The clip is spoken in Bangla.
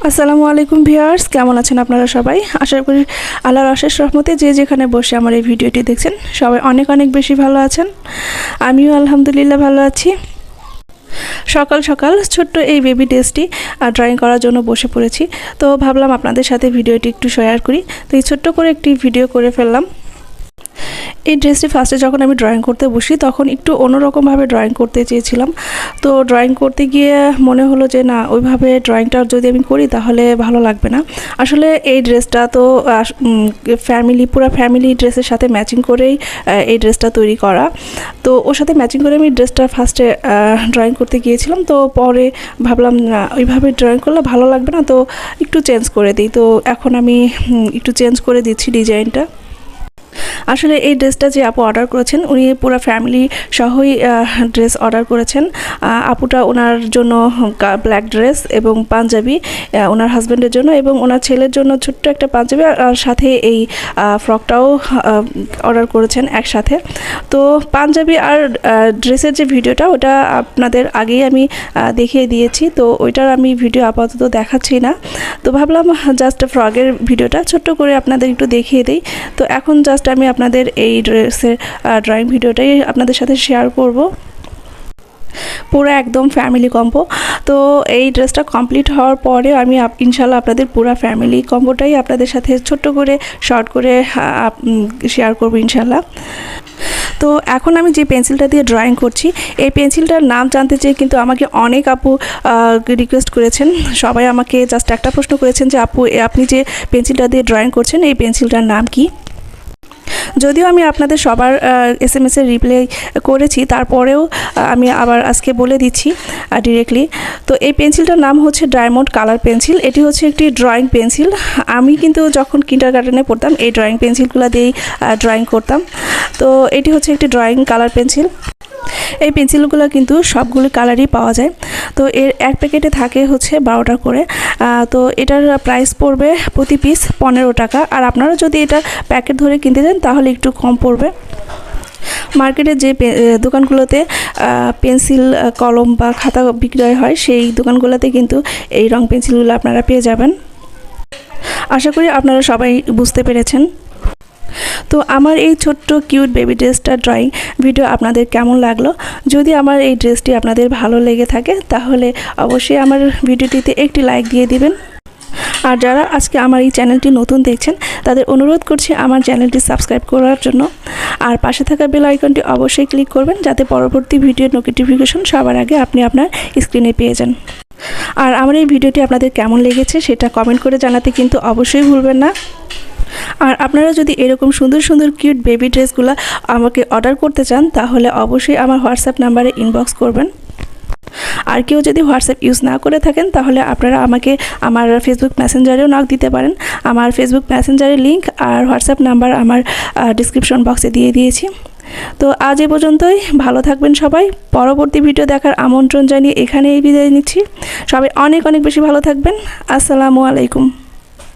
আসসালামু আলাইকুম ভিউয়ার্স, কেমন আছেন আপনারা সবাই? আশা করি আল্লাহর অশেষ রহমতে যে যেখানে বসে আমার এই ভিডিওটি দেখছেন সবাই অনেক অনেক বেশি ভালো আছেন। আমিও আলহামদুলিল্লাহ ভালো আছি। সকাল সকাল ছোট্ট এই বেবি ড্রেসটি ড্রয়িং করার জন্য বসে পড়েছি। তো ভাবলাম আপনাদের সাথে ভিডিওটি একটু শেয়ার করি। তো এই ছোট্ট করে একটি ভিডিও করে ফেললাম। এই ড্রেসটি ফার্স্টে যখন আমি ড্রয়িং করতে বসি তখন একটু অন্যরকমভাবে ড্রয়িং করতে চেয়েছিলাম। তো ড্রয়িং করতে গিয়ে মনে হলো যে না, ওইভাবে ড্রয়িংটা যদি আমি করি তাহলে ভালো লাগবে না। আসলে এই ড্রেসটা তো পুরো ফ্যামিলি ড্রেসের সাথে ম্যাচিং করেই এই ড্রেসটা তৈরি করা। তো ওর সাথে ম্যাচিং করে আমি ড্রেসটা ফার্স্টে ড্রয়িং করতে গিয়েছিলাম। তো পরে ভাবলাম না, ওইভাবে ড্রয়িং করলে ভালো লাগবে না, তো একটু চেঞ্জ করে দিই। তো এখন আমি একটু চেঞ্জ করে দিচ্ছি ডিজাইনটা। আসলে এই ড্রেসটা যে আপু অর্ডার করেছেন উনি পুরো ফ্যামিলি সহই ড্রেস অর্ডার করেছেন। আপুটা ওনার জন্য ব্ল্যাক ড্রেস এবং পাঞ্জাবি ওনার হাজব্যান্ডের জন্য এবং ওনার ছেলের জন্য ছোট্ট একটা পাঞ্জাবি, আর সাথে এই ফ্রকটাও অর্ডার করেছেন একসাথে। তো পাঞ্জাবি আর ড্রেসের যে ভিডিওটা ওটা আপনাদের আগেই আমি দেখিয়ে দিয়েছি, তো ওইটার আমি ভিডিও আপাতত দেখাচ্ছি না। তো ভাবলাম জাস্ট ফ্রকের ভিডিওটা ছোট্ট করে আপনাদের একটু দেখিয়ে দিই। তো এখন জাস্ট আমি আপনাদের এই ড্রেসের ড্রয়িং ভিডিওটাই আপনাদের সাথে শেয়ার করব, পুরো একদম ফ্যামিলি কম্বো। তো এই ড্রেসটা কমপ্লিট হওয়ার পরে আমি ইনশাল্লাহ আপনাদের পুরো ফ্যামিলি কম্বোটাই আপনাদের সাথে ছোট্ট করে শর্ট করে শেয়ার করব ইনশাল্লাহ। তো এখন আমি যে পেন্সিলটা দিয়ে ড্রয়িং করছি এই পেন্সিলটার নাম জানতে চেয়ে কিন্তু আমাকে অনেক আপু রিকোয়েস্ট করেছেন। সবাই আমাকে জাস্ট একটা প্রশ্ন করেছেন যে আপু, আপনি যে পেন্সিলটা দিয়ে ড্রয়িং করছেন এই পেন্সিলটার নাম কি? যদিও আমি আপনাদের সবার SMS-এর রিপ্লাই করেছি, তারপরেও আমি আবার আজকে বলে দিচ্ছি ডিরেক্টলি। তো এই পেন্সিলটার নাম হচ্ছে ডায়মন্ড কালার পেন্সিল। এটি হচ্ছে একটি ড্রয়িং পেন্সিল। আমি কিন্তু যখন কিন্ডারগার্টেনে পড়তাম এই ড্রয়িং পেন্সিলগুলো দিয়েই ড্রয়িং করতাম। তো এটি হচ্ছে একটি ড্রয়িং কালার পেন্সিল। এই পেন্সিলগুলো কিন্তু সবগুলো কালারই পাওয়া যায়। তো এর এক প্যাকেটে থাকে হচ্ছে 12টা করে। তো এটার প্রাইস পড়বে প্রতি পিস 15 টাকা। আর আপনারা যদি এটা প্যাকেট ধরে কিনতে যান তাহলে একটু কম পড়বে। মার্কেটে যে দোকানগুলোতে পেন্সিল, কলম বা খাতা বিক্রয় হয় সেই দোকানগুলোতে কিন্তু এই রং পেন্সিলগুলো আপনারা পেয়ে যাবেন। আশা করি আপনারা সবাই বুঝতে পেরেছেন। তো আমার এই ছোট্ট কিউট বেবি ড্রেসটার ড্রয়িং ভিডিও আপনাদের কেমন লাগলো? যদি আমার এই ড্রেসটি আপনাদের ভালো লেগে থাকে তাহলে অবশ্যই আমার ভিডিওটিতে একটি লাইক দিয়ে দিবেন। আর যারা আজকে আমার এই চ্যানেলটি নতুন দেখছেন তাদের অনুরোধ করছি আমার চ্যানেলটি সাবস্ক্রাইব করার জন্য। আর পাশে থাকা বেল আইকনটি অবশ্যই ক্লিক করবেন যাতে পরবর্তী ভিডিওর নোটিফিকেশন সবার আগে আপনি আপনার স্ক্রিনে পেয়ে যান। আর আমার এই ভিডিওটি আপনাদের কেমন লেগেছে সেটা কমেন্ট করে জানাতে কিন্তু অবশ্যই ভুলবেন না। আর আপনারা যদি এরকম সুন্দর সুন্দর কিউট বেবি ড্রেসগুলো আমাকে অর্ডার করতে চান তাহলে অবশ্যই আমার হোয়াটসঅ্যাপ নাম্বারে ইনবক্স করবেন। আর কেউ যদি হোয়াটসঅ্যাপ ইউজ না করে থাকেন তাহলে আপনারা আমাকে আমার ফেসবুক মেসেঞ্জারেও নক দিতে পারেন। আমার ফেসবুক মেসেঞ্জারের লিঙ্ক আর হোয়াটসঅ্যাপ নাম্বার আমার ডিসক্রিপশন বক্সে দিয়ে দিয়েছি। তো আজ এ পর্যন্তই। ভালো থাকবেন সবাই। পরবর্তী ভিডিও দেখার আমন্ত্রণ জানিয়ে এখানেই বিদায় নিচ্ছি। সবাই অনেক অনেক বেশি ভালো থাকবেন। আসসালামু আলাইকুম।